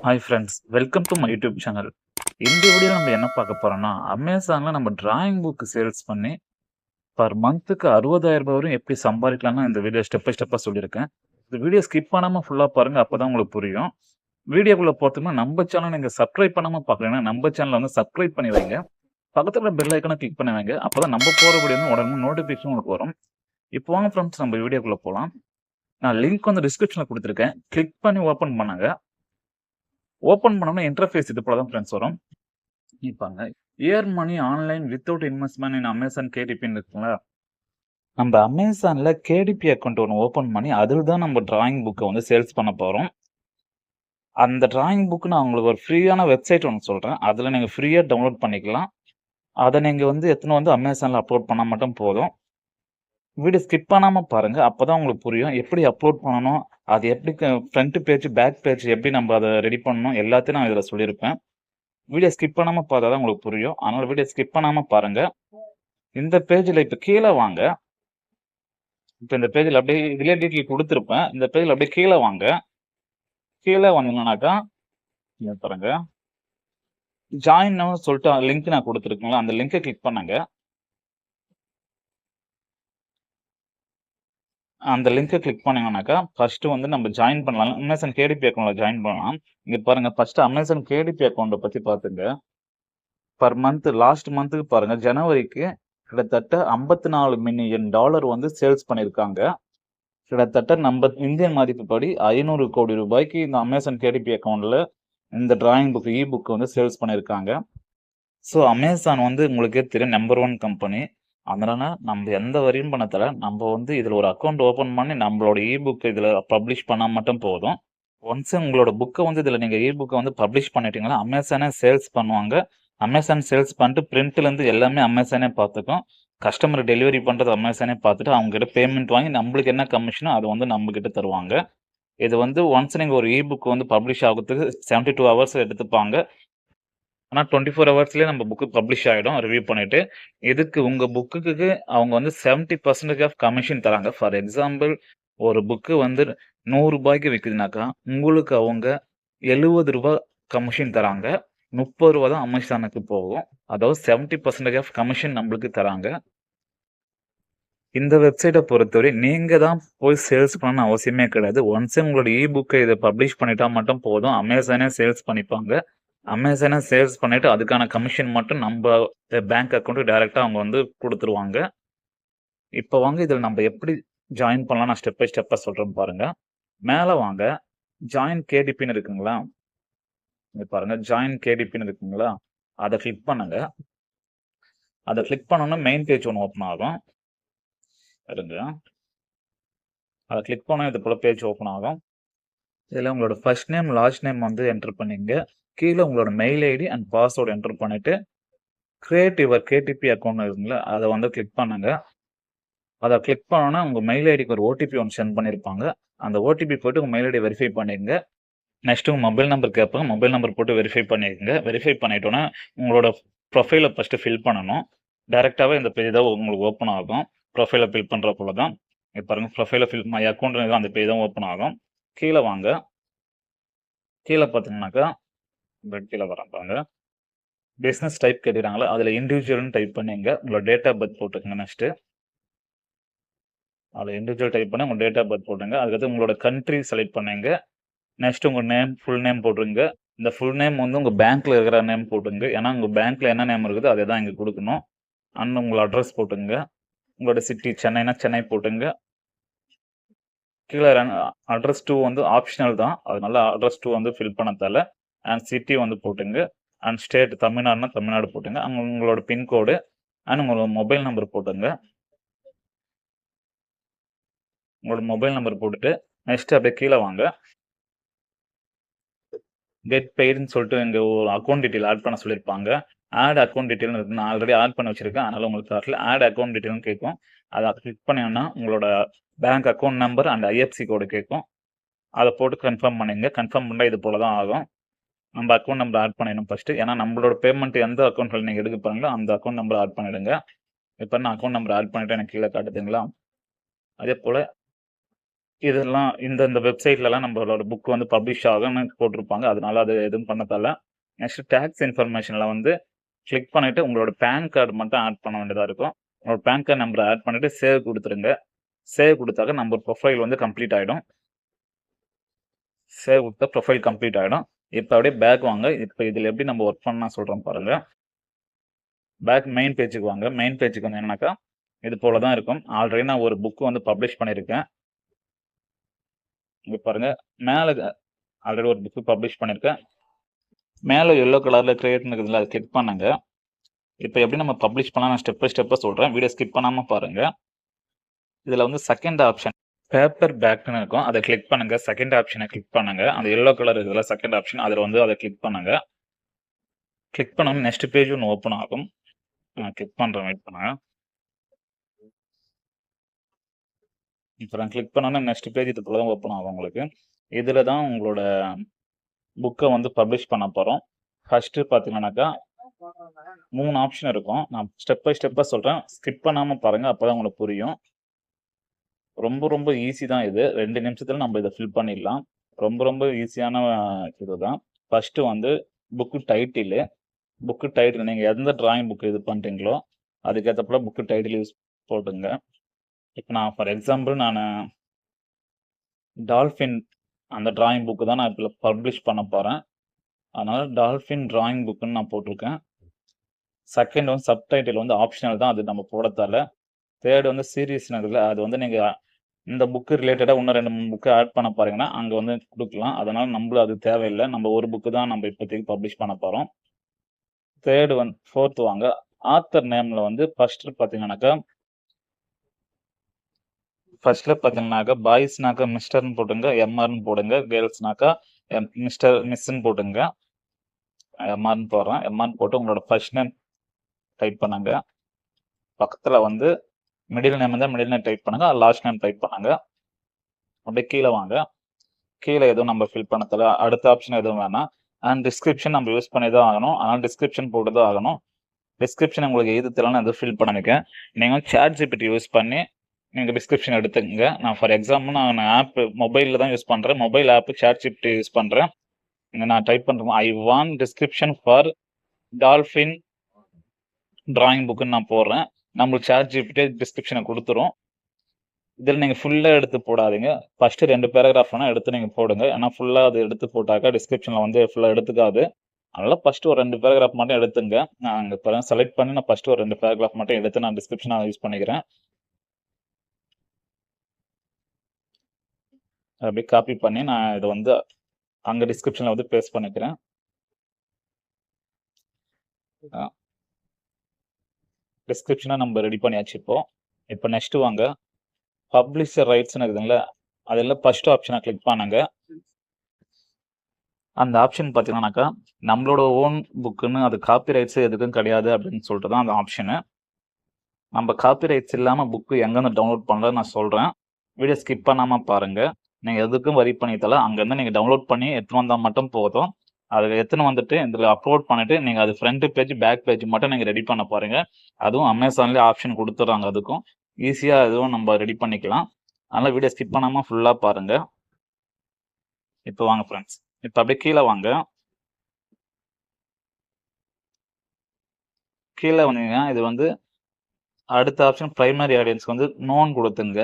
Hi friends, welcome to my YouTube channel. இந்த வீடியோல நம்ம என்ன பார்க்க போறோம்னா, அமேசான்ல நம்ம டிராயிங் புக் சேல்ஸ் பண்ணி பர் மந்த்துக்கு ரூ. 60,000 வரையும் எப்படி சம்பாதிக்கலாம்னு இந்த வீடியோ ஸ்டெப் பை ஸ்டெப்பா சொல்லியிருக்கேன். இந்த வீடியோ ஸ்கிப் பண்ணாம ஃபுல்லா பாருங்க. அப்பதான் உங்களுக்கு புரியும். வீடியோக்குள்ள போறதுக்கு முன்னாடி நம்ம சேனல் நீங்க சப்ஸ்கிரைப் பண்ணாம பார்க்கலன்னா, நம்ம சேனல வந்து சப்ஸ்கிரைப் பண்ணி வைங்க. பக்கத்துல இருக்கிற பெல் ஐகான கிளிக் பண்ணி வைங்க. அப்பதான் நம்ம போற வீடியோ வந்து உடனே நோட்டிஃபிகேஷன் உங்களுக்கு வரும். இப்போ வாங்க ஃப்ரெண்ட்ஸ், நம்ம வீடியோக்குள்ள போலாம். நான் லிங்க் வந்து டிஸ்கிரிப்ஷன்ல குடுத்துருக்கேன். கிளிக் பண்ணி ஓப்பன் பண்ணுங்க. ஓப்பன் பண்ணோம்னா இன்டர்ஃபேஸ் இது போல தான் ஃப்ரெண்ட்ஸ் வரும். பாருங்க, earn money online without investment in Amazon கேடிபின்னு இருக்குங்களா? நம்ம அமேசான்ல கேடிபி அக்கௌண்ட் ஒன்று ஓப்பன் பண்ணி அதில் தான் நம்ம டிராயிங் புக்கை வந்து சேல்ஸ் பண்ண போகிறோம். அந்த டிராயிங் புக் நான் உங்களுக்கு ஒரு ஃப்ரீயான வெப்சைட் ஒன்று சொல்கிறேன். அதில் நீங்கள் ஃப்ரீயாக டவுன்லோட் பண்ணிக்கலாம். அதை நீங்கள் வந்து எத்தனை வந்து அமேசானில் அப்லோட் பண்ணால் மட்டும் போதும். வீடியோ ஸ்கிப் பண்ணாமல் பாருங்கள். அப்போ தான் உங்களுக்கு புரியும் எப்படி அப்லோட் பண்ணணும், அது எப்படி ஃப்ரண்ட் பேஜ் பேக் பேஜ் எப்படி நம்ம அதை ரெடி பண்ணணும், எல்லாத்தையும் நான் இதில் சொல்லியிருப்பேன். வீடியோ ஸ்கிப் பண்ணாம பார்த்தா தான் உங்களுக்கு புரியும். அதனால வீடியோ ஸ்கிப் பண்ணாம பாருங்க. இந்த பேஜ்ல இப்ப கீழ வாங்க. இப்ப இந்த பேஜ்ல அப்படியே இதுலயே டீட்டெயில் குடுத்திருப்பேன். இந்த பேஜ்ல அப்படியே கீழ வாங்க. கீழ வந்தீங்கன்னாக்கா, இங்க பாருங்க. ஜாயின் நௌன்னு சொல்லிட்டு லிங்க் நான் குடுத்திருக்கேன்ல, அந்த லிங்க கிளிக் பண்ணுங்க. அந்த லிங்க கிளிக் பண்ணீங்கன்னாக்கா, ஃபர்ஸ்ட் வந்து நம்ம ஜாயின் பண்ணலாம். அமேசான் கேடிபி அக்கவுண்ட்ல ஜாயின் பண்ணலாம். இங்க பாருங்க, ஃபர்ஸ்ட் அமேசான் கேடிபி அக்கவுண்ட்ட பத்தி பாத்துங்க. பர் மந்த் லாஸ்ட் மந்த்துக்கு பாருங்க, ஜனவரிக்கு கிட்டத்தட்ட $54 மில்லியன் வந்து சேல்ஸ் பண்ணியிருக்காங்க. கிட்டத்தட்ட நம்ம இந்தியன் மதிப்புப்படி 500 கோடி ரூபாய்க்கு இந்த அமேசான் கேடிபி அக்கவுண்ட்ல இந்த டிராயிங் புக் புக் வந்து சேல்ஸ் பண்ணியிருக்காங்க. ஸோ அமேசான் வந்து உங்களுக்கே தெரியும் நம்பர் 1 கம்பெனி. அதனால நம்ம எந்த வரியும் பண்ண தேவை. நம்ம வந்து இதில் ஒரு அக்கௌண்ட் ஓப்பன் பண்ணி நம்மளோட புக் இதில் பப்ளிஷ் பண்ணால் மட்டும் போதும். ஒன்ஸ் உங்களோட புக்கை வந்து இதில் நீங்கள் புக்கை வந்து பப்ளிஷ் பண்ணிட்டீங்கன்னா அமேசானே சேல்ஸ் பண்ணுவாங்க. அமேசான் சேல்ஸ் பண்ணிட்டு பிரிண்ட்லேருந்து எல்லாமே அமேசானே பார்த்துக்கும். கஸ்டமர் டெலிவரி பண்ணுறது அமேசானே பார்த்துட்டு அவங்ககிட்ட பேமெண்ட் வாங்கி நம்மளுக்கு என்ன கமிஷனோ அதை வந்து நம்மக்கிட்ட தருவாங்க. இது வந்து ஒன்ஸ் நீங்கள் ஒரு புக் வந்து பப்ளிஷ் ஆகிறதுக்கு 72 ஹவர்ஸ் எடுத்துப்பாங்க. ஆனால் 24 ஹவர்ஸ்லேயே நம்ம புக்கு பப்ளிஷ் ஆகிடும் ரிவ்யூ பண்ணிவிட்டு. இதுக்கு உங்கள் புக்குக்கு அவங்க வந்து 70% ஆஃப் கமிஷன் தராங்க. ஃபார் எக்ஸாம்பிள், ஒரு புக்கு வந்து ரூ. 100 விற்குதுனாக்கா உங்களுக்கு அவங்க ரூ. 70 கமிஷன் தராங்க. ரூ. 30 தான் அமேசானுக்கு போகும். அதாவது 70% ஆஃப் கமிஷன் நம்மளுக்கு தராங்க. இந்த வெப்சைட்டை பொறுத்தவரை நீங்க தான் போய் சேல்ஸ் பண்ணணும்னு அவசியமே கிடையாது. ஒன்ஸ் உங்களோட புக்கை இதை பப்ளிஷ் பண்ணிட்டா மட்டும் போதும். அமேசானே சேல்ஸ் பண்ணிப்பாங்க. அமேசானே சேல்ஸ் பண்ணிட்டு அதுக்கான கமிஷன் மட்டும் நம்ம பேங்க் அக்கௌண்ட்டுக்கு டைரக்டா அவங்க வந்து கொடுத்துருவாங்க. இப்போ வாங்க இதில் நம்ம எப்படி ஜாயின் பண்ணலாம் நான் ஸ்டெப் பை ஸ்டெப்பா சொல்றேன் பாருங்க. மேலே வாங்க, ஜாயின் கேடிபின்னு இருக்குங்களா? இங்க பாருங்க, ஜாயின் கேடிபின்னு இருக்குங்களா? அதை கிளிக் பண்ணுங்க. அதை கிளிக் பண்ணோன்னா மெயின் பேஜ் ஒன்று ஓப்பன் ஆகும். இருங்க, அதை கிளிக் பண்ணா இது போல பேஜ் ஓப்பன் ஆகும். இதில் உங்களோட ஃபர்ஸ்ட் நேம் லாஸ்ட் நேம் வந்து என்டர் பண்ணிங்க. கீழே உங்களோட mail ID and password enter பண்ணிட்டு கிரியேட் யுவர் கேடிபி அக்கௌண்ட் இருக்குங்களா, அதை வந்து கிளிக் பண்ணுங்க. அதை கிளிக் பண்ணோன்னா உங்கள் மெயில் ஐடிக்கு ஒரு ஓடிபி ஒன்று சென்ட் பண்ணியிருப்பாங்க. அந்த ஓடிபி போட்டு உங்கள் மெயில் ஐடி வெரிஃபை பண்ணிக்கங்க. நெக்ஸ்ட் உங்கள் மொபைல் நம்பர் கேட்பாங்க. மொபைல் நம்பர் போட்டு வெரிஃபை பண்ணிக்கங்க. வெரிஃபை பண்ணிட்டோன்னா உங்களோட ப்ரொஃபைலை ஃபஸ்ட்டு ஃபில் பண்ணணும். டேரெக்டாகவே இந்த பேஜ் தான் உங்களுக்கு ஓப்பன் ஆகும். ப்ரொஃபைலை ஃபில் பண்ணுற போல தான். இப்போ பாருங்கள், ப்ரொஃபைலை ஃபில் மை அக்கௌண்ட் அந்த பேஜ் தான் ஓப்பன் ஆகும். கீழே வாங்க. கீழே பார்த்தீங்கன்னாக்கா கீழே வரேன் பாருங்க. பிஸ்னஸ் டைப் கேட்டுக்கிறாங்களா, அதில் இண்டிவிஜுவல்னு டைப் பண்ணிங்க. உங்களோட டேட் ஆஃப் பர்த் போட்டுக்கங்க. நெக்ஸ்ட்டு அதில் இண்டிவிஜுவல் டைப் பண்ணி உங்கள் டேட் ஆஃப் பர்த் போட்டுங்க. அதுக்கடுத்து உங்களோட கண்ட்ரி செலக்ட் பண்ணுங்க. நெக்ஸ்ட் உங்கள் நேம் ஃபுல் நேம் போட்டுருங்க. இந்த ஃபுல் நேம் வந்து உங்கள் பேங்க்கில் இருக்கிற நேம் போட்டுங்க. ஏன்னா உங்கள் பேங்க்கில் என்ன நேம் இருக்குதோ அதை தான் இங்கே கொடுக்கணும். அண்ட் உங்களோட அட்ரஸ் போட்டுங்க. உங்களோட சிட்டி சென்னைனா சென்னை போட்டுங்க. கீழே அட்ரஸ் 2 வந்து ஆப்ஷனல் தான். அதனால அட்ரஸ் 2 வந்து ஃபில் பண்ண தேவை. அண்ட் சிட்டி வந்து போட்டுங்க. அண்ட் ஸ்டேட் தமிழ்நாடுனா தமிழ்நாடு போட்டுங்க. அங்கே உங்களோட பின்கோடு அண்ட் உங்களோட மொபைல் நம்பர் போட்டுங்க. உங்களோட மொபைல் நம்பர் போட்டுட்டு நெக்ஸ்ட் அப்படியே கீழே வாங்க. கெட் பெய்டுன்னு சொல்லிட்டு இங்கே ஒரு அக்கௌண்ட் டீட்டெயில் ஆட் பண்ண சொல்லியிருப்பாங்க. ஆட் அக்கௌண்ட் டீட்டெயில்னு இருக்கு. நான் ஆல்ரெடி ஆட் பண்ணி வச்சிருக்கேன். அதனால உங்களுக்கு வரல. ஆட் அக்கௌண்ட் டீட்டெயில்னு கேட்கும். அதை கிளிக் பண்ணீங்கன்னா உங்களோட bank account number and IFSC code கேட்கும். அதை போட்டு கன்ஃபார்ம் பண்ணிங்க. கன்ஃபார்ம் பண்ணால் இது போல தான் ஆகும். நம்ம அக்கௌண்ட் நம்பர் ஆட் பண்ணிடணும் ஃபஸ்ட்டு. ஏன்னா நம்மளோட பேமெண்ட் எந்த அக்கௌண்ட்டில் நீங்கள் எடுக்க போகிறீங்களோ அந்த அக்கௌண்ட் நம்பர் ஆட் பண்ணிவிடுங்க. இப்போ நான் அக்கௌண்ட் நம்பர் ஆட் பண்ணிவிட்டு எனக்கு கீழே காட்டுதுங்களா? அதே போல் இதெல்லாம் இந்த வெப்சைட்லலாம் நம்மளோட புக் வந்து பப்ளிஷ் ஆகும்னு போட்டிருப்பாங்க. அதனால அது எதுவும் பண்ண தேவையில்ல. நெக்ஸ்ட் டாக்ஸ் இன்ஃபர்மேஷன்ல வந்து கிளிக் பண்ணிட்டு உங்களோட பேன் கார்டு மட்டும் ஆட் பண்ண வேண்டியதா இருக்கும். உங்களோட பேன் கார்டு நம்பரை ஆட் பண்ணிட்டு சேவ் குடுத்துருங்க. சேவ் குடுத்தாக்க நம்ம ப்ரொஃபைல் வந்து கம்ப்ளீட் ஆயிடும். சேவ் குடுத்தா ப்ரொஃபைல் கம்ப்ளீட் ஆயிடும். இப்ப அப்படியே பேக் வாங்க. இப்ப இதுல எப்படி நம்ம ஒர்க் பண்ணலாம் சொல்றேன் பாருங்க. பேக் மெயின் பேஜுக்கு வாங்க. மெயின் பேஜுக்கு வந்தீங்கன்னாக்கா, இது போல தான் இருக்கும். ஆல்ரெடி நான் ஒரு புக் வந்து பப்ளிஷ் பண்ணியிருக்கேன். இங்க பாருங்க. மேல ஆல்ரெடி ஒரு புக் பப்ளிஷ் பண்ணியிருக்கேன். மேல எல்லோ கலர்ல கிரியேட்னு இருக்குதுல்ல, அத கிளிக் பண்ணுங்க. இப்ப எப்படி நம்ம பப்ளிஷ் பண்ணலாம் நான் ஸ்டெப் பை ஸ்டெப்பா சொல்றேன். வீடியோ ஸ்கிப் பண்ணாம பாருங்க. இதுல வந்து செகண்ட் ஆப்ஷன் பேப்பர் பேக்னு இருக்கும். அத கிளிக் பண்ணுங்க. செகண்ட் ஆப்ஷன கிளிக் பண்ணுங்க. அந்த எல்லோ கலர் இருக்குதுல்ல செகண்ட் ஆப்ஷன், அதுல வந்து அத கிளிக் பண்ணுங்க. கிளிக் பண்ணோனே நெக்ஸ்ட் பேஜ் ஒண்ணு ஓப்பன் ஆகும். நான் கிளிக் பண்றேன், வெயிட் பண்ணுங்க. இப்ப நான் கிளிக் பண்ணோனே நெக்ஸ்ட் பேஜ் இது போல தான் ஓப்பன் ஆகும் உங்களுக்கு. இதுல தான் உங்களோட புக்க வந்து பப்ளிஷ் பண்ண போறோம். ஃபர்ஸ்ட் பாத்தீங்கன்னாக்கா 3 ஆப்ஷன் இருக்கும். நான் ஸ்டெப் பை ஸ்டெப்பா சொல்றேன். ஸ்கிப் பண்ணாம பாருங்க. அப்பதான் உங்களுக்கு புரியும். ரொம்ப ஈஸி தான் இது. 2 நிமிஷத்துல நம்ம இத ஃபில் பண்ணிடலாம். ரொம்ப ஈஸியான இதுதான். ஃபர்ஸ்ட் வந்து புக் டைட்டிலு. புக் டைட்டில் நீங்க எந்த டிராயிங் புக் இது பண்றீங்களோ அதுக்கேற்றப்பல புக் டைட்டில் யூஸ் போட்டுங்க. இப்போ நான் ஃபார் எக்ஸாம்பிள் நான் டால்ஃபின் அந்த டிராயிங் புக்கு தான் நான் இப்போ பப்ளிஷ் பண்ண போகிறேன். அதனால டால்ஃபின் டிராயிங் புக்குன்னு நான் போட்டிருக்கேன். செகண்ட் வந்து சப்டைட்டில் வந்து ஆப்ஷனல் தான், அது நம்ம போட தேவையில்ல. தேர்ட் வந்து சீரீஸ்னு இருக்குல்ல, அது வந்து நீங்கள் இந்த புக்கு ரிலேட்டடாக இன்னும் 2-3 புக்கு ஆட் பண்ண பாருங்கன்னா அங்கே வந்து கொடுக்கலாம். அதனால நம்மளும் அது தேவையில்லை. நம்ம ஒரு புக்கு தான் நம்ம இப்போதைக்கு பப்ளிஷ் பண்ண போகிறோம். தேர்ட் ஒன் ஃபோர்த் வாங்க. ஆத்தர் நேம்ல வந்து ஃபர்ஸ்ட் பார்த்தீங்கன்னாக்கா பாய்ஸ்னாக்கா மிஸ்டர்னு போட்டுங்க, எம்ஆர்னு போடுங்க. கேர்ள்ஸ்னாக்கா மிஸ்டர் மிஸ்ன்னு போட்டுங்க. எம்ஆர்னு போடுறேன். எம்ஆர்னு போட்டு உங்களோட ஃபர்ஸ்ட் நேம் டைப் பண்ணுங்க. பக்கத்துல வந்து மிடில் நேம் இருந்தால் மிடில் நேம் டைப் பண்ணுங்க, லாஸ்ட் நேம் டைப் பண்ணுங்க. அப்படியே கீழே வாங்க. கீழே எதுவும் நம்ம ஃபில் பண்ண தேவை, அடுத்த ஆப்ஷன் எதுவும் வேணாம். அண்ட் டிஸ்கிரிப்ஷன் நம்ம யூஸ் பண்ணி தான் ஆகணும். அதனால டிஸ்கிரிப்ஷன் போட்டு தான் ஆகணும். டிஸ்கிரிப்ஷன் உங்களுக்கு எது தெரியலன்னு எதுவும் ஃபில் பண்ணிக்க. நீங்கள் சாட் ஜிபிடி யூஸ் பண்ணி நீங்கள் டிஸ்கிரிப்ஷன் எடுத்துக்கங்க. நான் ஃபார் எக்ஸாம்பிள் நான் ஆப் மொபைலில் தான் யூஸ் பண்ணுறேன். Mobile app ChatGPT use பண்ணுறேன். இங்கே நான் டைப் பண்ணுறேன், I want description for dolphin drawing புக்குன்னு நான் போடுறேன். நம்மளுக்கு சாட் ஜிபிடி டிஸ்கிரிப்ஷனை கொடுத்துரும். இதில் நீங்கள் ஃபுல்லாக எடுத்து போடாதீங்க. ஃபர்ஸ்ட் 2 பேராகிராஃப் வேணால் எடுத்து நீங்கள் போடுங்க. ஏன்னா ஃபுல்லாக அது எடுத்து போட்டாக்கா டிஸ்கிரிப்ஷனில் வந்து ஃபுல்லாக எடுத்துக்காது. அதனால ஃபர்ஸ்ட் ஒரு 2 பேராகிராஃப் மட்டும் எடுத்துங்க. நான் அங்கே இப்போ செலக்ட் பண்ணி நான் ஃபர்ஸ்ட் ஒரு 2 பேராகிராஃப் மட்டும் எடுத்து நான் டிஸ்கிரிப்ஷனாக யூஸ் பண்ணிக்கிறேன். அப்படியே காப்பி பண்ணி நான் இதை வந்து அங்கே டிஸ்கிரிப்ஷனில் வந்து பேஸ்ட் பண்ணிக்கிறேன். டிஸ்கிரிப்ஷனை நம்ம ரெடி பண்ணியாச்சு. இப்போ நெக்ஸ்ட் வாங்க. பப்ளிஷர் ரைட்ஸ்னு இருக்குதுங்களா, அதில் ஃபர்ஸ்ட் ஆப்ஷனை கிளிக் பண்ணுங்க. அந்த ஆப்ஷன் பார்த்தீங்கன்னாக்கா நம்மளோட ஓன் புக்குன்னு அது காப்பி ரைட்ஸ் எதுக்கும் கிடையாது அப்படின்னு சொல்லிட்டு தான் அந்த ஆப்ஷனு. நம்ம காப்பி ரைட்ஸ் இல்லாமல் புக்கு எங்கேருந்து டவுன்லோட் பண்ணலாம் நான் சொல்கிறேன். வீடியோ ஸ்கிப் பண்ணாமல் பாருங்கள். நீங்கள் எதுக்கும் வரி பண்ணித்தல, அங்கேருந்து நீங்கள் டவுன்லோட் பண்ணி எடுத்துன்னு வந்தால் மட்டும் போதும். அதில் எடுத்துன்னு வந்துட்டு இதில் அப்லோட் பண்ணிவிட்டு நீங்கள் அது ஃப்ரண்ட் பேஜ் பேக் பேஜ் மட்டும் நீங்கள் ரெடி பண்ண பாருங்க. அதுவும் அமேசான்லேயே ஆப்ஷன் கொடுத்துட்றாங்க. அதுக்கும் ஈஸியாக அதுவும் நம்ம ரெடி பண்ணிக்கலாம். அதனால் வீடியோ ஸ்கிப் பண்ணாமல் ஃபுல்லாக பாருங்கள். இப்போ வாங்க ஃப்ரெண்ட்ஸ், இப்போ அப்படியே கீழே வாங்க. கீழே வந்தீங்கன்னா இது வந்து அடுத்த ஆப்ஷன் பிரைமரி ஆடியன்ஸ்க்கு வந்து நோன் கொடுத்துங்க.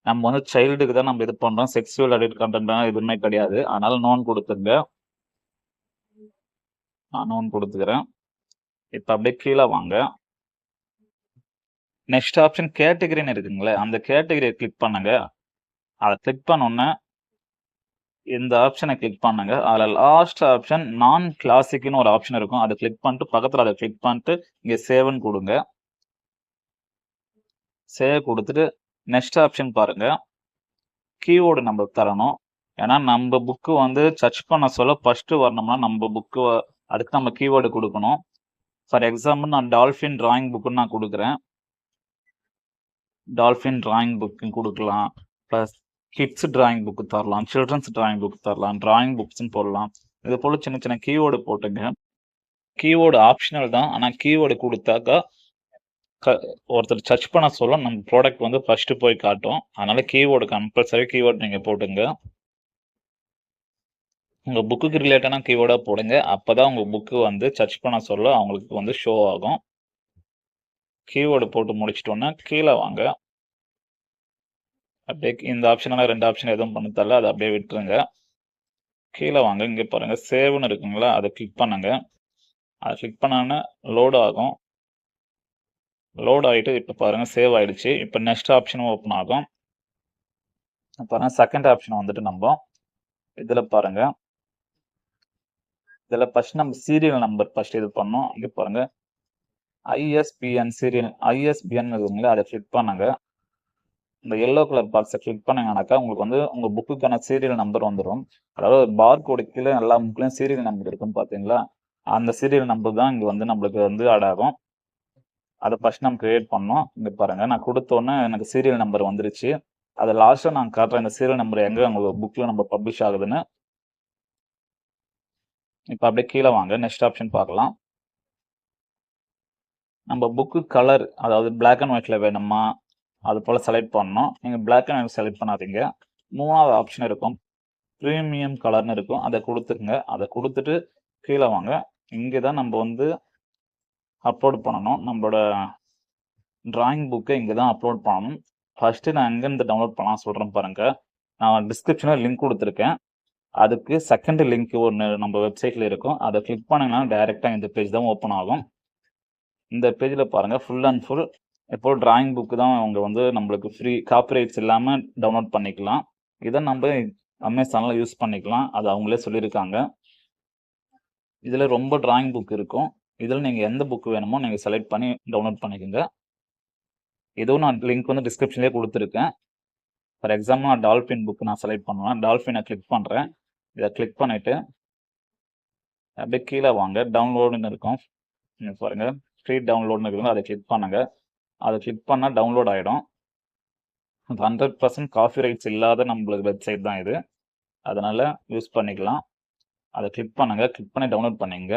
நம்ம வந்து சைல்டுக்கு தான் நம்ம இது பண்ணுறோம். செக்ஸுவல் அடிக்ட் கண்டென்ட் எதுவுமே கிடையாது. அதனால நோன் கொடுத்துங்க. நான் நோன் கொடுத்துக்கிறேன். இப்போ அப்படியே கீழே வாங்க. நெக்ஸ்ட் ஆப்ஷன் கேட்டகரின்னு இருக்குங்களே, அந்த கேட்டகரியை கிளிக் பண்ணுங்க. அதை கிளிக் பண்ணோன்னே இந்த ஆப்ஷனை கிளிக் பண்ணுங்க. அதில் லாஸ்ட் ஆப்ஷன் நான் கிளாசிக்னு ஒரு ஆப்ஷன் இருக்கும். அதை கிளிக் பண்ணிட்டு பக்கத்தில் அதை கிளிக் பண்ணிட்டு இங்கே சேவ்னு கொடுங்க. சேவ் கொடுத்துட்டு நெக்ஸ்ட் ஆப்ஷன் பாருங்க. கீவேர்டு நம்ம தரணும். ஏன்னா நம்ம புக்கு வந்து சர்ச் பண்ண சொல்ல ஃபர்ஸ்ட் வரணும்னா நம்ம புக்கு அதுக்கு நம்ம கீவேர்டு கொடுக்கணும். ஃபார் எக்ஸாம்பிள் நான் டால்ஃபின் டிராயிங் புக்குன்னு நான் கொடுக்குறேன். டால்ஃபின் டிராயிங் புக்கு கொடுக்கலாம். ப்ளஸ் கிட்ஸ் டிராயிங் புக்கு தரலாம், சில்ட்ரன்ஸ் டிராயிங் புக் தரலாம், டிராயிங் புக்ஸ்ன்னு போடலாம். இது போல் சின்ன சின்ன கீவேர்டு போட்டுங்க. கீவேர்டு ஆப்ஷனல் தான், ஆனால் கீவேர்டு கொடுத்தாக்கா ஒருத்தர் சர்ச் பண்ண சொல்ல நம்ம ப்ராடக்ட் வந்து ஃபர்ஸ்ட் போய் காட்டும். அதனால கீவேர்டு கம்பல்சரி கீவேர்டு நீங்க போட்டுங்க. உங்க புக்குக்கு ரிலேட்டடான கீவேர்டா போடுங்க. அப்பதான் உங்க புக்கு வந்து சர்ச் பண்ண சொல்ல அவங்களுக்கு வந்து ஷோ ஆகும். கீவேர்டு போட்டு முடிச்சிட்டோன்னா கீழே வாங்க. அப்படியே இந்த ஆப்ஷனால 2 ஆப்ஷன் எதுவும் பண்ண தேவையில்ல. அதை அப்படியே விட்டுருங்க. கீழே வாங்க. இங்க பாருங்க சேவ்னு இருக்குங்களா, அதை கிளிக் பண்ணுங்க. அதை கிளிக் பண்ணோன்னா லோட் ஆகும். லோட் ஆகிட்டு இப்போ பாருங்க சேவ் ஆயிடுச்சு. இப்போ நெக்ஸ்ட் ஆப்ஷனும் ஓப்பன் ஆகும். பாருங்க செகண்ட் ஆப்ஷன் வந்துட்டு நம்ம இதுல பாருங்க. இதுல ஃபர்ஸ்ட் நம்ம சீரியல் நம்பர் ஃபர்ஸ்ட் இது பண்ணோம். இங்க பாருங்க ISBN சீரியல் ISBN இருக்குங்களா, அதை கிளிக் பண்ணுங்க. இந்த எல்லோ கலர் பாக்ஸை கிளிக் பண்ணீங்கன்னாக்கா உங்களுக்கு வந்து உங்க புக்குக்கான சீரியல் நம்பர் வந்துடும். அதாவது பார் கோடு கீழே எல்லா புக்லையும் சீரியல் நம்பர் இருக்கும் பார்த்தீங்களா, அந்த சீரியல் நம்பர் தான் இங்கே வந்து நம்மளுக்கு வந்து ஆட் ஆகும். அதை ஃபர்ஸ்ட் நம்ம கிரியேட் பண்ணோம். இங்கே பாருங்க நான் கொடுத்தோன்னே எனக்கு சீரியல் நம்பர் வந்துருச்சு. அதை லாஸ்ட்டாக நான் காட்டுறேன் இந்த சீரியல் நம்பர் எங்கே உங்களுக்கு புக்கில் நம்ம பப்ளிஷ் ஆகுதுன்னு. இப்போ அப்படியே கீழே வாங்க. நெக்ஸ்ட் ஆப்ஷன் பார்க்கலாம். நம்ம புக்கு கலர் அதாவது பிளாக் அண்ட் ஒயிட்ல வேணுமா அது போல் செலக்ட் பண்ணணும். நீங்கள் பிளாக் அண்ட் ஒயிட் செலக்ட் பண்ணாதீங்க. 3வது ஆப்ஷன் இருக்கும், ப்ரீமியம் கலர்னு இருக்கும். அதை கொடுத்துருங்க. அதை கொடுத்துட்டு கீழே வாங்க. இங்கே தான் நம்ம வந்து அப்லோட் பண்ணணும். நம்மளோட டிராயிங் புக்கை இங்கே தான் அப்லோட் பண்ணணும். ஃபர்ஸ்ட்டு நான் எங்கேருந்து டவுன்லோட் பண்ணலாம் சொல்கிறேன் பாருங்க. நான் டிஸ்கிரிப்ஷனில் லிங்க் கொடுத்துருக்கேன். அதுக்கு செகண்ட் லிங்க் ஒன்று நம்ம வெப்சைட்டில் இருக்கும். அதை கிளிக் பண்ணிங்கன்னா டைரெக்டாக இந்த பேஜ் தான் ஓப்பன் ஆகும். இந்த பேஜில் பாருங்கள் ஃபுல் அண்ட் ஃபுல் இப்போ டிராயிங் புக்கு தான் அவங்க வந்து நம்மளுக்கு ஃப்ரீ காப்பிரைட்ஸ் இல்லாமல் டவுன்லோட் பண்ணிக்கலாம். இதை நம்ம அமேசானில் யூஸ் பண்ணிக்கலாம். அது அவங்களே சொல்லியிருக்காங்க. இதில் ரொம்ப டிராயிங் புக் இருக்கும். இதில் நீங்கள் எந்த புக் வேணுமோ நீங்கள் செலக்ட் பண்ணி டவுன்லோட் பண்ணிக்கோங்க. இதுவும் நான் லிங்க் வந்து டிஸ்கிரிப்ஷன்லேயே கொடுத்துருக்கேன். ஃபார் எக்ஸாம்பிள் நான் டால்ஃபின் புக் நான் செலக்ட் பண்ணுவேன். டால்ஃபினை கிளிக் பண்ணுறேன். இதை கிளிக் பண்ணிவிட்டு அப்படியே கீழே வாங்க. டவுன்லோடுன்னு இருக்கும். நீங்கள் பாருங்கள் ஃப்ரீ டவுன்லோடுன்னு இருக்குங்க. அதை கிளிக் பண்ணுங்க. அதை கிளிக் பண்ணால் டவுன்லோட் ஆகிடும். 100% காப்பிரைட்ஸ் இல்லாத நம்மளுக்கு வெப்சைட் தான் இது. அதனால் யூஸ் பண்ணிக்கலாம். அதை கிளிக் பண்ணுங்க. கிளிக் பண்ணி டவுன்லோட் பண்ணிங்க.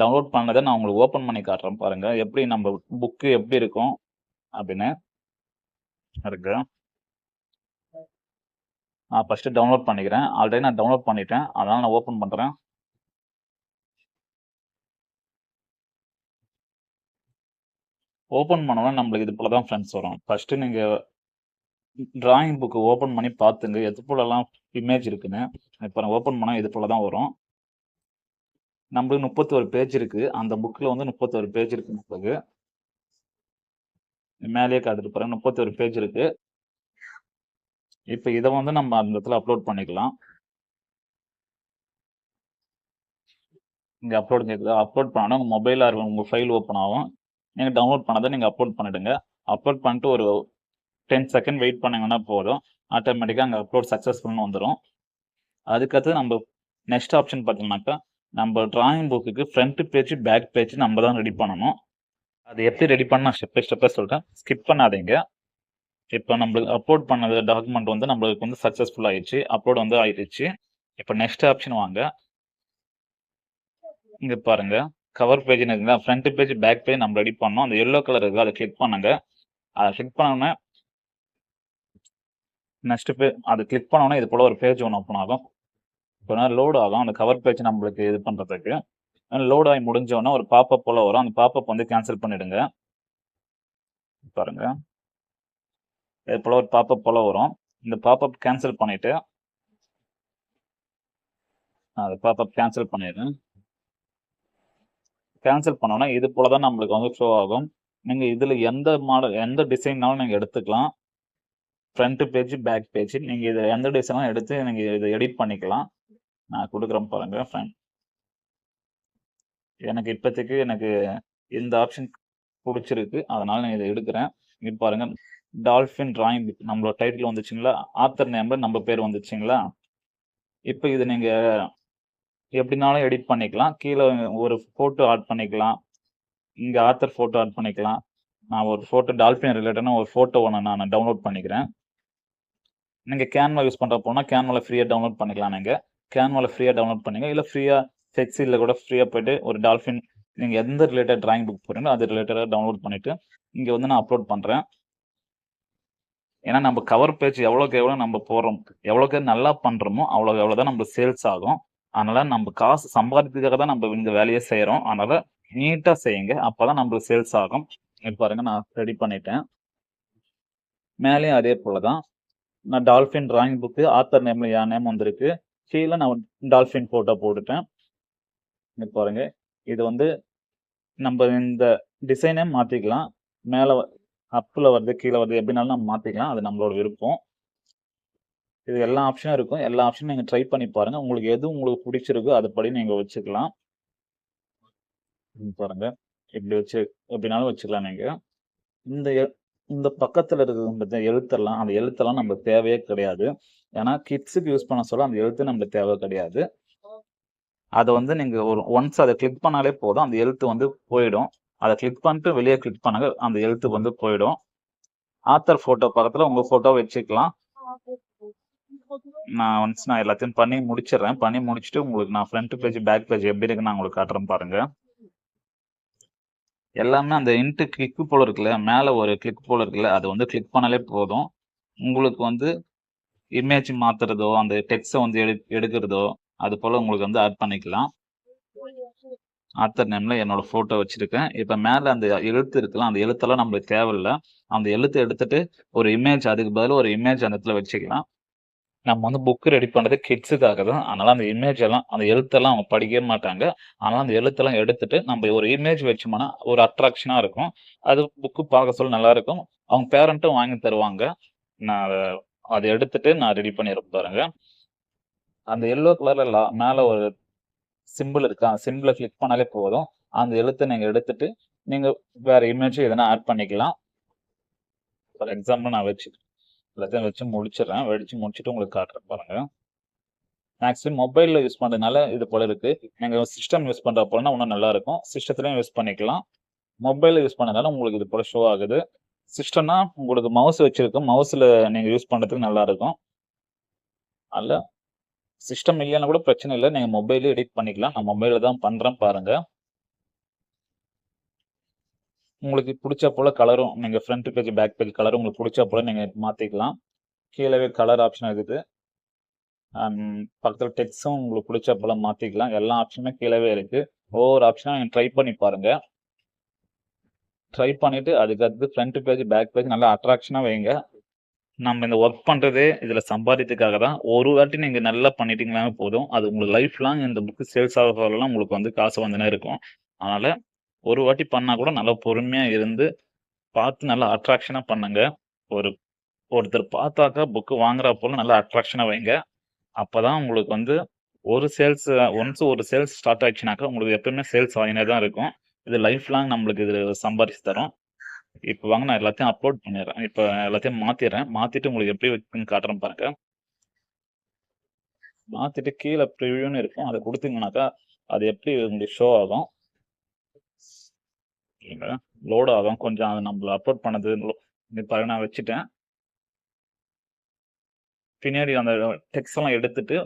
டவுன்லோட் பண்ணதை நான் உங்களுக்கு ஓப்பன் பண்ணி காட்டுறேன் பாருங்கள் எப்படி நம்ம புக்கு எப்படி இருக்கும் அப்படின்னு இருக்கு. நான் ஃபஸ்ட்டு டவுன்லோட் பண்ணிக்கிறேன். ஆல்ரெடி நான் டவுன்லோட் பண்ணிட்டேன். அதனால் நான் ஓப்பன் பண்ணுறேன். ஓப்பன் பண்ணோன்னா நம்மளுக்கு இது போல தான் ஃப்ரெண்ட்ஸ் வரும். ஃபஸ்ட்டு நீங்கள் டிராயிங் புக்கு ஓப்பன் பண்ணி பார்த்துங்க எது போலலாம் இமேஜ் இருக்குன்னு. இப்போ நான் ஓப்பன் பண்ணால் இது போல தான் வரும். நம்மளுக்கு 31 பேஜ் இருக்குது. அந்த புக்கில் வந்து 31 பேஜ் இருக்குது. நம்மளுக்கு மேலேயே காட்டுட்டு பாருங்க 31 பேஜ் இருக்குது. இப்போ இதை வந்து நம்ம அந்த இடத்துல அப்லோட் பண்ணிக்கலாம். இங்கே அப்லோட் கேட்குது. அப்லோட் பண்ணால் உங்கள் மொபைலில் உங்கள் ஃபைல் ஓப்பன் ஆகும். நீங்கள் டவுன்லோட் பண்ணதை நீங்கள் அப்லோட் பண்ணிவிடுங்க. அப்லோட் பண்ணிட்டு ஒரு 10 செகண்ட் வெயிட் பண்ணிங்கன்னா போதும். ஆட்டோமேட்டிக்காக அங்கே அப்லோட் சக்ஸஸ்ஃபுல்னு வந்துடும். அதுக்கடுத்து நம்ம நெக்ஸ்ட் ஆப்ஷன் பார்த்தீங்கன்னாக்கா நம்ம டிராயிங் புக்குக்கு ஃப்ரண்ட் பேஜ் பேக் பேஜ் நம்ம தான் ரெடி பண்ணணும். அது எப்படி ரெடி பண்ண நான் ஸ்டெப் பை ஸ்டெப்பாக சொல்கிறேன். ஸ்கிப் பண்ணாதீங்க. இப்போ நம்மளுக்கு அப்லோட் பண்ணது டாக்குமெண்ட் வந்து நம்மளுக்கு வந்து சக்ஸஸ்ஃபுல் ஆயிடுச்சு. அப்லோட் வந்து ஆயிடுச்சு. இப்போ நெக்ஸ்ட் ஆப்ஷன் வாங்க. இங்கே பாருங்க கவர் பேஜ் இருக்குங்களா, ஃப்ரண்ட் பேஜ் பேக் பேஜ் நம்ம ரெடி பண்ணோம். அந்த எல்லோ கலர் இருக்குது. அதை கிளிக் பண்ணுங்க. அதை கிளிக் பண்ணோன்னே நெக்ஸ்ட் பேஜ் அதை கிளிக் பண்ணோன்னே இது போல ஒரு பேஜ் ஒன்று ஓப்பன் ஆகும். இப்போ லோட் ஆகும் அந்த கவர் பேஜ் நம்மளுக்கு இது பண்ணுறதுக்கு. லோட் ஆகி முடிஞ்சோன்னா ஒரு பாப்பப் போல் வரும். அந்த பாப்பப் வந்து கேன்சல் பண்ணிவிடுங்க. பாருங்க இது போல் ஒரு பாப்பப் போல் வரும். இந்த பாப்பப் கேன்சல் பண்ணிவிட்டு அது பாப்பப் கேன்சல் பண்ணிடுறேன். கேன்சல் பண்ணோன்னா இது போல தான் நம்மளுக்கு வந்து ஷோ ஆகும். நீங்கள் இதில் எந்த மாடல் எந்த டிசைன்னாலும் நீங்கள் எடுத்துக்கலாம். ஃப்ரண்ட் பேஜ் பேக் பேஜ் நீங்கள் இதை எந்த டிசைனாலும் எடுத்து நீங்கள் இதை எடிட் பண்ணிக்கலாம். நான் கொடுக்குறேன் பாருங்கள் ஃப்ரெண்ட். எனக்கு இப்போதைக்கு எனக்கு இந்த ஆப்ஷன் பிடிச்சிருக்கு. அதனால் நான் இதை எடுக்கிறேன். இங்கே பாருங்கள் டால்ஃபின் டிராயிங் புக் நம்மளோட டைட்டில் வந்துச்சுங்களா, ஆத்தர் நேமில் நம்ம பேர் வந்துச்சுங்களா. இப்போ இது நீங்கள் எப்படினாலும் எடிட் பண்ணிக்கலாம். கீழே ஒரு ஃபோட்டோ ஆட் பண்ணிக்கலாம். இங்கே ஆத்தர் ஃபோட்டோ ஆட் பண்ணிக்கலாம். நான் ஒரு ஃபோட்டோ டால்ஃபின் ரிலேட்டடான ஒரு ஃபோட்டோ ஒன்று நான் டவுன்லோட் பண்ணிக்கிறேன். நீங்கள் கேன்வா யூஸ் பண்ணுற போனால் கேன்வாவில் ஃப்ரீயாக டவுன்லோட் பண்ணிக்கலாம். நீங்கள் கேன்வாவில் ஃப்ரீயாக டவுன்லோட் பண்ணுங்க. இல்லை ஃப்ரீயாக எக்ஸிலில் கூட ஃப்ரீயாக போய்ட்டு ஒரு டால்ஃபின் நீங்கள் எந்த ரிலேட்டட் டிராயிங் புக் போகிறீங்களோ அது ரிலேட்டடாக டவுன்லோட் பண்ணிவிட்டு இங்கே வந்து நான் அப்லோட் பண்ணுறேன். ஏன்னா நம்ம கவர் பேஜ் எவ்வளோக்கு எவ்வளோ நம்ம போடுறோம், எவ்வளோக்கு நல்லா பண்ணுறோமோ அவ்வளோக்கு எவ்வளோ தான் நம்ம சேல்ஸ் ஆகும். அதனால் நம்ம காசு சம்பாதிக்கிறதுக்காக தான் நம்ம இந்த வேலையை செய்கிறோம். அதனால் நீட்டாக செய்யுங்க, அப்போ தான் நம்மளுக்கு சேல்ஸ் ஆகும். இப்போ பாருங்கள், நான் ரெடி பண்ணிட்டேன். மேலேயும் அதே போல் தான் நான் டால்ஃபின் டிராயிங் புக்கு ஆத்தர் நேமில் என் நேம் வந்திருக்கு. கீழே நான் டால்ஃபின் ஃபோட்டோ போட்டுட்டேன். இங்கே பாருங்கள், இது வந்து நம்ம இந்த டிசைனே மாற்றிக்கலாம். மேலே அப்பில் வருது, கீழே வருது, எப்படினாலும் நம்ம மாற்றிக்கலாம். அது நம்மளோட விருப்பம். இது எல்லா ஆப்ஷனும் இருக்கும். எல்லா ஆப்ஷனும் நீங்கள் ட்ரை பண்ணி பாருங்கள். உங்களுக்கு எது உங்களுக்கு பிடிச்சிருக்கோ அதுபடி நீங்கள் வச்சுக்கலாம். பாருங்க, இப்படி வச்சு எப்படினாலும் வச்சுக்கலாம் நீங்கள். இந்த இந்த பக்கத்தில் இருக்கிற எழுத்தெல்லாம், அந்த எழுத்தெல்லாம் நம்ம தேவையே கிடையாது. ஏன்னா கிட்ஸுக்கு யூஸ் பண்ண சொல்ல அந்த எழுத்து நம்மளுக்கு தேவை கிடையாது. அதை வந்து நீங்கள் ஒன்ஸ் அதை கிளிக் பண்ணாலே போதும், அந்த எழுத்து வந்து போயிடும். அதை கிளிக் பண்ணிட்டு வெளியே கிளிக் பண்ணாங்க, அந்த எழுத்து வந்து போயிடும். ஆத்தர் ஃபோட்டோ பக்கத்தில் உங்கள் ஃபோட்டோ வச்சுக்கலாம். நான் எல்லாத்தையும் பண்ணி முடிச்சிடுறேன். பண்ணி முடிச்சுட்டு உங்களுக்கு நான் ஃப்ரண்ட் பேஜ் பேக் பேஜ் எப்படி இருக்குன்னு நான் உங்களுக்கு காட்டுறேன் பாருங்க. எல்லாமே அந்த இன்ட்டு கிளிக் போல இருக்குல்ல, மேலே ஒரு கிளிக் போல இருக்குல்ல, அது வந்து கிளிக் பண்ணாலே போதும். உங்களுக்கு வந்து இமேஜ் மாத்துறதோ அந்த டெக்ஸ்ட்டை வந்து எடுக்கிறதோ அது போல் உங்களுக்கு வந்து ஆட் பண்ணிக்கலாம். ஆத்தர் நேமில் என்னோட ஃபோட்டோ வச்சுருக்கேன். இப்போ மேலே அந்த எழுத்து இருக்கலாம், அந்த எழுத்தெல்லாம் நம்மளுக்கு தேவையில்லை. அந்த எழுத்து எடுத்துகிட்டு ஒரு இமேஜ், அதுக்கு பதில் ஒரு இமேஜ் அந்த இடத்துல வச்சுக்கலாம். நம்ம வந்து புக்கு ரெடி பண்ணுறது கிட்ஸுக்காக தான். அதனால் அந்த இமேஜ் எல்லாம், அந்த எழுத்தெல்லாம் அவங்க படிக்கவே மாட்டாங்க. அதனால் அந்த எழுத்தெல்லாம் எடுத்துட்டு நம்ம ஒரு இமேஜ் வச்சோம்னா ஒரு அட்ராக்ஷனாக இருக்கும். அது புக்கு பார்க்க சொல்ல நல்லாயிருக்கும். அவங்க பேரண்ட்டும் வாங்கி தருவாங்க. நான் அதை எடுத்துட்டு நான் ரெடி பண்ணிடுறேன் பாருங்க. அந்த எல்லோ கலரில் மேலே ஒரு சிம்பிள் இருக்கா, சிம்பிளை கிளிக் பண்ணாலே போதும். அந்த எழுத்தை நீங்கள் எடுத்துட்டு நீங்கள் வேறு இமேஜ் எதனா ஆட் பண்ணிக்கலாம். ஃபார் எக்ஸாம்பிள் நான் எல்லாத்தையும் வச்சு முடிச்சிடுறேன். முடிச்சுட்டு உங்களுக்கு காட்டுறேன் பாருங்க. மேக்ஸிமம் மொபைலில் யூஸ் பண்ணுறதுனால இது போல இருக்கு. நீங்கள் சிஸ்டம் யூஸ் பண்ணுற போலனா இன்னும் நல்லா இருக்கும். சிஸ்டத்துலையும் யூஸ் பண்ணிக்கலாம். மொபைலில் யூஸ் பண்ணதால உங்களுக்கு இது போல ஷோ ஆகுது. சிஸ்டம்னா உங்களுக்கு மவுஸ் வச்சிருக்கும், மவுஸில் நீங்கள் யூஸ் பண்ணுறதுக்கு நல்லா இருக்கும். அதில் சிஸ்டம் இல்லைன்னா கூட பிரச்சனை இல்லை, நீங்கள் மொபைலே எடிட் பண்ணிக்கலாம். நான் மொபைலில் தான் பண்ணுறேன் பாருங்க. உங்களுக்கு பிடிச்ச போல கலரும் நீங்கள் ஃப்ரண்ட் பேஜ் பேக் பேஜ் கலரும் உங்களுக்கு பிடிச்ச போல நீங்கள் மாற்றிக்கலாம். கீழே கலர் ஆப்ஷன் இருக்குது. பக்கத்தில் டெக்ஸ்டும் உங்களுக்கு பிடிச்ச போல மாற்றிக்கலாம். எல்லா ஆப்ஷனுமே கீழே இருக்குது. ஒவ்வொரு ஆப்ஷனாக நீங்கள் ட்ரை பண்ணி பாருங்கள். ட்ரை பண்ணிவிட்டு அதுக்கடுத்து ஃப்ரண்ட் பேஜ் பேக் பேஜ் நல்லா அட்ராக்ஷனாக வைங்க. நம்ம இந்த ஒர்க் பண்ணுறதே இதில் சம்பாதிக்கிறதுக்காக தான். ஒரு வாட்டி நீங்கள் நல்லா பண்ணிட்டீங்களாமே போதும், அது உங்களுக்கு லைஃப் லாங் இந்த புக்கு சேல்ஸ் ஆகிறதுலாம் உங்களுக்கு வந்து காசு வந்துனே இருக்கும். அதனால் ஒரு வாட்டி பண்ணால் கூட நல்லா பொறுமையாக இருந்து பார்த்து நல்லா அட்ராக்ஷனாக பண்ணுங்க. ஒருத்தர் பார்த்தாக்கா புக்கு வாங்குறா போல நல்லா அட்ராக்ஷனாக வைங்க. அப்போ தான் உங்களுக்கு வந்து ஒரு சேல்ஸ் ஸ்டார்ட் ஆயிடுச்சுனாக்கா உங்களுக்கு எப்பவுமே சேல்ஸ் ஆகினே தான் இருக்கும். இது லைஃப் லாங் நம்மளுக்கு இது சம்பாதிச்சு தரும். இப்போ வாங்க, நான் எல்லாத்தையும் அப்லோட் பண்ணிடுறேன். இப்போ எல்லாத்தையும் மாற்றிடுறேன். மாற்றிட்டு உங்களுக்கு எப்படி இருக்குன்னு காட்டுறேன் பாருங்க. மாற்றிட்டு கீழே ப்ரிவியூன்னு இருக்கும், அதை கொடுத்தீங்கன்னாக்கா அது எப்படி உங்களுக்கு ஷோ ஆகும், லோட் ஆகும். கொஞ்சம் அது நம்மள அப்லோட் பண்ணது இப்போ நான் வச்சுட்டேன். பின்னாடி அந்த டெக்ஸ்ட் எல்லாம் எடுத்துட்டு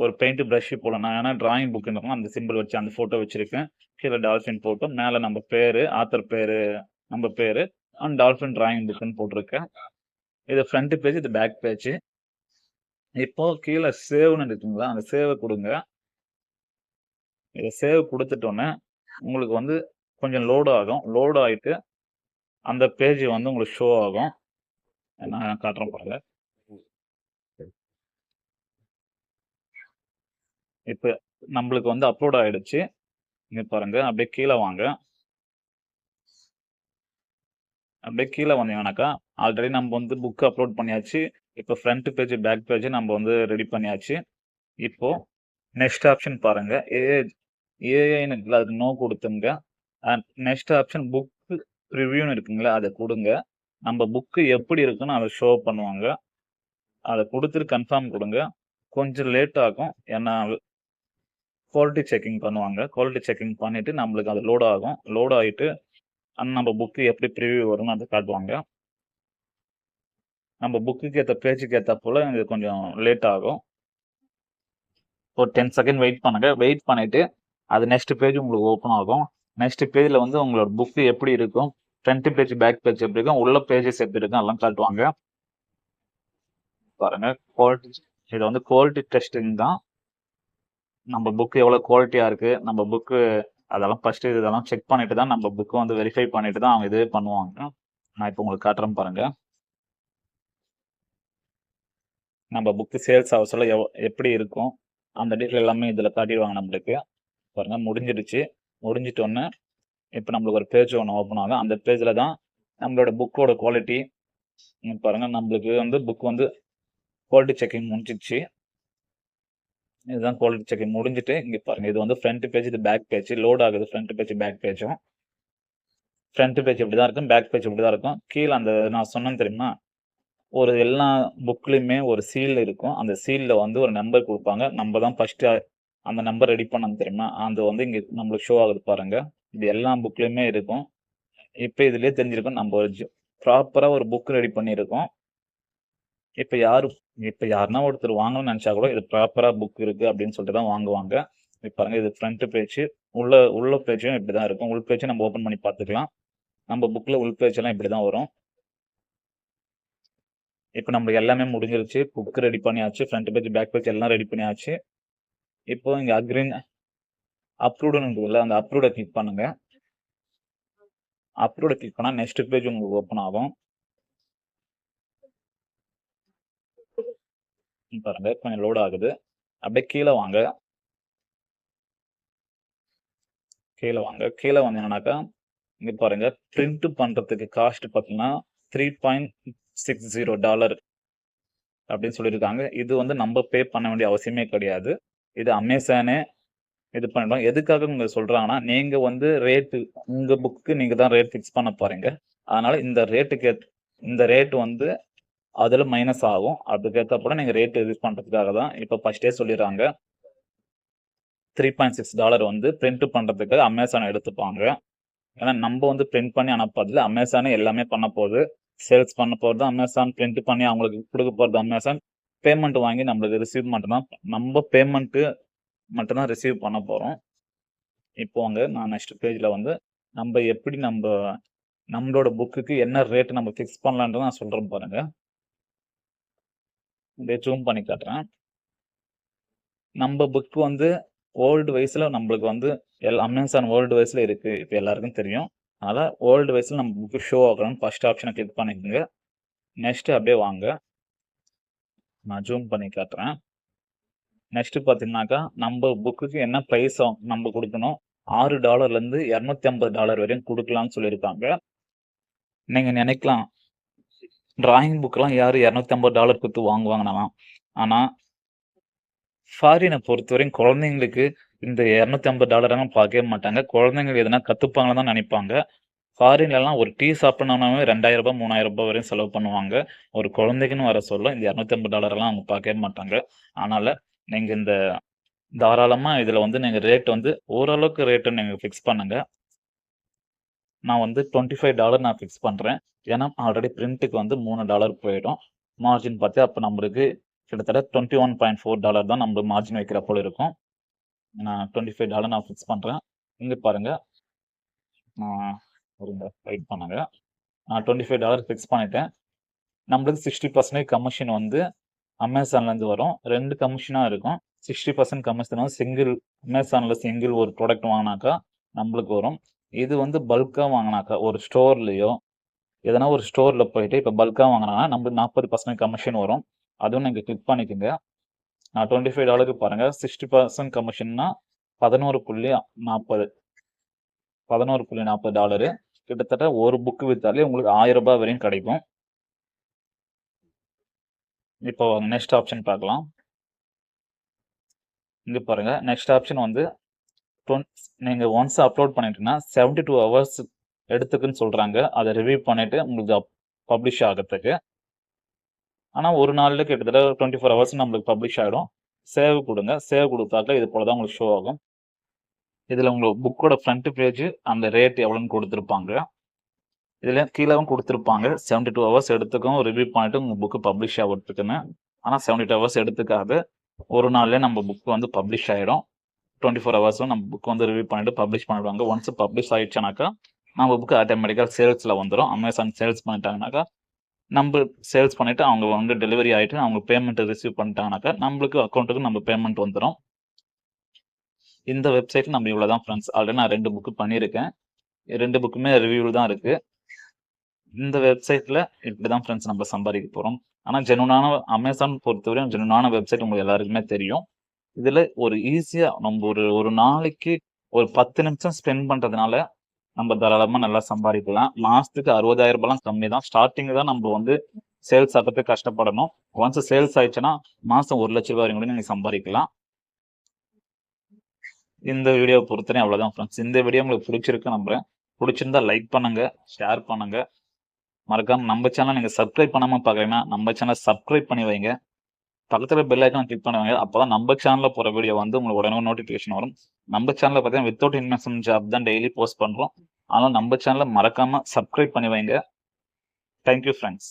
ஒரு பெயிண்ட் ப்ரஷ் போல, நான் ஏன்னா டிராயிங் புக் அந்த சிம்பிள் வச்சு அந்த ஃபோட்டோ வச்சிருக்கேன். கீழே டால்ஃபின் போட்டோ, மேலே நம்ம பேர், ஆத்தர் பேர், நம்ம பேர் அண்ட் டால்ஃபின் டிராயிங் புக்குன்னு போட்டிருக்கேன். இது ஃப்ரண்ட் பேஜ், இது பேக் பேஜ். இப்போ கீழே சேவ்னு இருக்குங்களா, அந்த சேவை கொடுங்க. இதை சேவ் கொடுத்துட்டோன்னே உங்களுக்கு வந்து கொஞ்சம் லோடு ஆகும். லோடு ஆகிட்டு அந்த பேஜ் வந்து உங்களுக்கு ஷோ ஆகும். நான் காட்டுறேன் பாருங்க. இப்போ நம்மளுக்கு வந்து அப்லோட் ஆகிடுச்சு. இங்கே பாருங்க, அப்படியே கீழே வாங்க. அப்படியே கீழே வந்தீங்கன்னாக்கா ஆல்ரெடி நம்ம வந்து புக் அப்லோட் பண்ணியாச்சு. இப்போ ஃப்ரண்ட் பேஜ் பேக் பேஜ் நம்ம வந்து ரெடி பண்ணியாச்சு. இப்போ நெக்ஸ்ட் ஆப்ஷன் பாருங்க, ஏஐன்னு இருக்குல்ல, அதுக்கு நோ கொடுத்துங்க. நெக்ஸ்ட் ஆப்ஷன் புக் ரிவ்யூன்னு இருக்குங்களா, அதை கொடுங்க. நம்ம புக்கு எப்படி இருக்குன்னு அதை ஷோ பண்ணுவாங்க. அதை கொடுத்துட்டு கன்ஃபார்ம் கொடுங்க. கொஞ்சம் லேட் ஆகும், ஏன்னா குவாலிட்டி செக்கிங் பண்ணுவாங்க. குவாலிட்டி செக்கிங் பண்ணிட்டு நம்மளுக்கு அது லோட் ஆகும். லோட் ஆகிட்டு நம்ம புக்கு எப்படி ப்ரிவியூ வரும்னு அதை காட்டுவாங்க. நம்ம புக்குக்கு ஏற்ற பேஜுக்கு ஏற்ற போல் இது கொஞ்சம் லேட் ஆகும். ஒரு 10 செகண்ட் வெயிட் பண்ணுங்க. வெயிட் பண்ணிவிட்டு அது நெக்ஸ்ட் பேஜ் உங்களுக்கு ஓப்பன் ஆகும். நெக்ஸ்ட் பேஜ்ல வந்து உங்களோட புக் எப்படி இருக்கும், ஃப்ரண்ட் பேஜ் பேக் பேஜ் எப்படி இருக்கும், உள்ள பேஜஸ் எப்படி இருக்கும் எல்லாம் காட்டுவாங்க. பாருங்க குவாலிட்டி, இது வந்து குவாலிட்டி டெஸ்டிங் தான். நம்ம புக் எவ்வளவு குவாலிட்டியா இருக்கு, நம்ம புக்கு அதெல்லாம் ஃபர்ஸ்ட் இதெல்லாம் செக் பண்ணிட்டு தான் நம்ம புக்கை வந்து வெரிஃபை பண்ணிட்டு தான் அவங்க இதுவே பண்ணுவாங்க. நான் இப்போ உங்களுக்கு காட்டுறேன் பாருங்க. நம்ம புக்கு சேல்ஸ் ஆக சொல்ல எப்படி இருக்கும் அந்த டீட்டெயில் எல்லாமே இதில் காட்டிடுவாங்க நம்மளுக்கு. பாருங்க முடிஞ்சிடுச்சு. முடிஞ்சிட்டோன்னே இப்போ நம்மளுக்கு ஒரு பேஜ் ஒன்று ஓப்பன் ஆகும். அந்த பேஜில் தான் நம்மளோட புக்கோட குவாலிட்டி பாருங்க. நம்மளுக்கு வந்து புக் வந்து குவாலிட்டி செக்கிங் முடிஞ்சிடுச்சு. இதுதான் குவாலிட்டி செக்கிங் முடிஞ்சிட்டு இங்கே பாருங்க. இது வந்து ஃப்ரண்ட் பேஜ், இது பேக் பேஜ். லோட் ஆகுது ஃப்ரண்ட் பேஜ் பேக் பேஜும். ஃப்ரண்ட் பேஜ் இப்படி தான் இருக்கும், பேக் பேஜ் இப்படி தான் இருக்கும். கீழே அந்த நான் சொன்னேன் தெரியுமா, ஒரு எல்லா புக்லையுமே ஒரு சீல் இருக்கும். அந்த சீலில் வந்து ஒரு நம்பர் கொடுப்பாங்க. நம்ம தான் ஃபர்ஸ்ட் அந்த நம்பர் ரெடி பண்ணணும் தெரியுமா, அது வந்து இங்கே நம்மளுக்கு ஷோ ஆகுது பாருங்க. இது எல்லா புக்லையுமே இருக்கும். இப்போ இதுலேயே தெரிஞ்சிருக்கும் நம்ம ஒரு ப்ராப்பராக ஒரு புக் ரெடி பண்ணியிருக்கோம். இப்போ யாருன்னா ஒருத்தர் வாங்கணும்னு நினச்சா கூட இது ப்ராப்பராக புக் இருக்குது அப்படின்னு சொல்லிட்டு தான் வாங்குவாங்க. இப்போ பாருங்க, இது ஃப்ரண்ட் பேஜ். உள்ள பேஜும் இப்படி தான் இருக்கும். உள் பேஜை நம்ம ஓப்பன் பண்ணி பார்த்துக்கலாம். நம்ம புக்கில் உள் பேஜெல்லாம் இப்படி தான் வரும். இப்போ நம்மளுக்கு எல்லாமே முடிஞ்சிருச்சு. புக் ரெடி பண்ணியாச்சு, ஃப்ரண்ட் பேஜ் பேக் பேஜ் எல்லாம் ரெடி பண்ணியாச்சு. இப்போ இங்கே அக்ரீன் அப்ரூவ்டுன்னு இருக்குல்ல, அந்த அப்ரூவ்டை கிளிக் பண்ணுங்க. அப்ரூவ்டை கிளிக் பண்ணால் நெக்ஸ்ட் பேஜ் உங்களுக்கு ஓப்பன் ஆகும். பாருங்க கொஞ்சம் லோட் ஆகுது. அப்படியே கீழே வாங்க. கீழே வந்தீங்கன்னாக்கா இங்க பாருங்க, பிரிண்ட் பண்றதுக்கு காஸ்ட் பார்த்தீங்கன்னா $3.60 அப்படின்னு சொல்லியிருக்காங்க. இது வந்து நம்ம பே பண்ண வேண்டிய அவசியமே கிடையாது. இது அமேசானே இது பண்ணிடுவாங்க. எதுக்காக உங்க சொல்றாங்கன்னா, நீங்க வந்து ரேட்டு உங்க புக்கு நீங்க தான் ரேட் ஃபிக்ஸ் பண்ண போறீங்க. அதனால இந்த ரேட் வந்து அதுல மைனஸ் ஆகும். அதுக்கேற்ற போல நீங்க ரேட் இது பண்றதுக்காக தான் இப்போ ஃபர்ஸ்டே சொல்லிடுறாங்க. $3.6 வந்து பிரிண்ட் பண்றதுக்கு அமேசான் எடுத்துப்பாங்க. ஏன்னா நம்ம வந்து பிரிண்ட் பண்ணி அனுப்புறதுல அமேசானே எல்லாமே பண்ண போகுது. சேல்ஸ் பண்ண போகிறது அமேசான், பிரிண்ட் பண்ணி அவங்களுக்கு கொடுக்க போகிறது அமேசான், பேமெண்ட் வாங்கி நம்மளுக்கு ரிசீவ் மட்டும்தான், நம்ம பேமெண்ட்டு மட்டும்தான் ரிசீவ் பண்ண போகிறோம். இப்போ நான் நெக்ஸ்ட் பேஜில் வந்து நம்ம எப்படி நம்மளோட புக்குக்கு என்ன ரேட்டு நம்ம ஃபிக்ஸ் பண்ணலான்றது நான் சொல்கிறேன் பாருங்க. இதே ஜூம் பண்ணி காட்டுறேன். நம்ம புக் வந்து வேர்ல்டு வைஸில் நம்மளுக்கு வந்து அமேசான் வேர்ல்டு வைஸில் இருக்குது. இப்போ எல்லாருக்கும் தெரியும். அதனால் வேர்ல்டு வைஸில் நம்ம புக்கு ஷோ ஆகணும்னு ஃபர்ஸ்ட் ஆப்ஷனை கிளிக் பண்ணிக்கோங்க. நெக்ஸ்ட் அப்படியே வாங்க, நான் ஜூம் பண்ணி காட்டுறேன். நெக்ஸ்ட் பார்த்தீங்கன்னாக்கா நம்ம புக்குக்கு என்ன ப்ரைஸ் நம்ம கொடுக்கணும், $6 $250 வரையும் கொடுக்கலாம்னு சொல்லியிருக்காங்க. நீங்கள் நினைக்கலாம், டிராயிங் புக்கெல்லாம் யார் $250 கொடுத்து வாங்குவாங்கண்ணா? ஆனால் ஃபாரினை பொறுத்தவரையும் குழந்தைங்களுக்கு இந்த $250 பார்க்கவே மாட்டாங்க. குழந்தைங்களுக்கு எதனா கற்றுப்பாங்கன்னு தான் நினைப்பாங்க. ஃபாரின்லலாம் ஒரு டீ சாப்பிட்ணுன்னாவே $2000 $3000 வரையும் செலவு பண்ணுவாங்க. ஒரு குழந்தைக்குன்னு வர சொல்ல இந்த $250 அவங்க பார்க்கவே மாட்டாங்க. அதனால் நீங்கள் இந்த தாராளமாக இதில் வந்து நீங்கள் ரேட் வந்து ஓரளவுக்கு ரேட்டை நீங்கள் ஃபிக்ஸ் பண்ணுங்கள். நான் வந்து $25 நான் ஃபிக்ஸ் பண்ணுறேன். ஏன்னா ஆல்ரெடி பிரிண்ட்டுக்கு வந்து $3 போயிடும். மார்ஜின் பார்த்து அப்போ நம்மளுக்கு கிட்டத்தட்ட $21.4 தான் நம்ம மார்ஜின் வைக்கிற போல இருக்கும். நான் $25 நான் ஃபிக்ஸ் பண்ணுறேன். இங்கே பாருங்கள், வெயிட் பண்ணுங்க. நான் $25 ஃபிக்ஸ் பண்ணிட்டேன். நம்மளுக்கு 60% கமிஷன் வந்து அமேசான்லேருந்து வரும். 2 கமிஷனாக இருக்கும். 60% கமிஷன் வந்து அமேசானில் ஒரு ப்ராடக்ட் வாங்கினாக்கா நம்மளுக்கு வரும். இது வந்து பல்காக வாங்கினாக்கா ஒரு ஸ்டோர்லேயோ எதனா ஒரு ஸ்டோரில் போயிட்டு இப்போ பல்காக வாங்கினா நம்மளுக்கு 40% கமிஷன் வரும். அதுவும் நீங்கள் கிளிக் பண்ணிக்கோங்க. நான் $25 பாருங்கள், 60% கமிஷன்னா $11.40 கிட்டத்தட்ட ஒரு புக்கு விற்றாலே உங்களுக்கு $1000 வரையும் கிடைக்கும். இப்போ நெக்ஸ்ட் ஆப்ஷன் பார்க்கலாம். இங்கே பாருங்க, நெக்ஸ்ட் ஆப்ஷன் வந்து நீங்கள் ஒன்ஸ் அப்லோட் பண்ணிட்டீங்கன்னா 72 hours எடுத்துக்குன்னு சொல்கிறாங்க. அதை ரிவ்யூ பண்ணிவிட்டு உங்களுக்கு பப்ளிஷ் ஆகிறதுக்கு. ஆனால் ஒரு நாளில் கிட்டத்தட்ட 24 hours நம்மளுக்கு பப்ளிஷ் ஆகிடும். சேவ் கொடுங்க. சேவ் கொடுத்தாக்க இது போல தான் உங்களுக்கு ஷோ ஆகும். இதில் உங்களுக்கு புக்கோட ஃப்ரண்ட் பேஜ் அந்த ரேட் எவ்வளோன்னு கொடுத்துருப்பாங்க. இதில் கீழேவும் கொடுத்துருப்பாங்க 72 hours எடுத்துக்கும் ரிவ்யூ பண்ணிவிட்டு உங்கள் புக்கு பப்ளிஷ் ஆகிறதுக்குன்னு. ஆனால் 72 hours எடுத்துக்காது, ஒரு நாள்லேயே நம்ம புக்கு வந்து பப்ளிஷ் ஆகிடும். 24 ஹவர்ஸ்ல நம்ம புக் வந்து ரிவ்யூ பண்ணிட்டு பப்ளிஷ் பண்ணிடுவாங்க. ஒன்ஸ் பப்ளிஷ் ஆயிடுச்சுனாக்கா நம்ம புக் ஆட்டோமேட்டிக்கா சேல்ஸ்ல வந்துரும். அமேசான் சேல்ஸ் பண்ணிட்டாங்கனாக்கா நம்ம சேல்ஸ் பண்ணிட்டு அவங்க வந்து டெலிவரி ஆயிட்டு அவங்க பேமெண்ட் ரிசீவ் பண்ணிட்டாங்கனாக்கா நம்மளுக்கு அக்கௌண்ட்டுக்கு நம்ம பேமெண்ட் வந்துரும். இந்த வெப்சைட் நம்ம இவ்வளவுதான் ஃப்ரெண்ட்ஸ். ஆல்ரெடி நான் 2 புக் பண்ணியிருக்கேன். 2 புக்குமே ரிவ்யூல தான் இருக்கு. இந்த வெப்சைட்ல இப்படிதான் ஃப்ரெண்ட்ஸ் நம்ம சம்பாதிக்க போறோம். ஆனா ஜெனுனான அமேசான் பொறுத்தவரையும் ஜெனுனான வெப்சைட் உங்களுக்கு எல்லாருக்குமே தெரியும். இதுல ஒரு ஈஸியா நம்ம ஒரு நாளைக்கு ஒரு 10 நிமிஷம் ஸ்பெண்ட் பண்றதுனால நம்ம தாராளமா நல்லா சம்பாதிக்கலாம். மாசத்துக்கு 60,000 ரூபாய்லாம் கம்மி தான். ஸ்டார்டிங் தான் நம்ம வந்து சேல்ஸ் ஆகிறதுக்கு கஷ்டப்படணும். ஒன்ஸ் சேல்ஸ் ஆயிடுச்சுன்னா மாசம் 1 லட்சம் ரூபாய் வரைக்கும் கூட நீங்க சம்பாதிக்கலாம். இந்த வீடியோ பொறுத்தவரை அவ்வளவுதான் ஃப்ரெண்ட்ஸ். இந்த வீடியோ உங்களுக்கு பிடிச்சிருக்கு நம்புறேன். பிடிச்சிருந்தா லைக் பண்ணுங்க, ஷேர் பண்ணுங்க. மறக்காம நம்ம சேனல் நீங்க சப்ஸ்கிரைப் பண்ணாம பாக்குறீங்கன்னா நம்ம சேனல் சப்ஸ்கிரைப் பண்ணி வைங்க. பக்கத்துல பெல் ஐக்கான் கிளிக் பண்ணுவாங்க. அப்பதான் நம்ம சேனல்ல போற வீடியோ வந்து உங்களுக்கு உடனே நோட்டிபிகேஷன் வரும். நம்ம சேனல்ல பார்த்தீங்கன்னா வித்தவுட் இன்வெஸ்ட்மெண்ட் ஜாப் தான் டெய்லி போஸ்ட் பண்றோம். அதனால நம்ம சேனலை மறக்காம சப்ஸ்கிரைப் பண்ணி வைங்க. Thank you friends.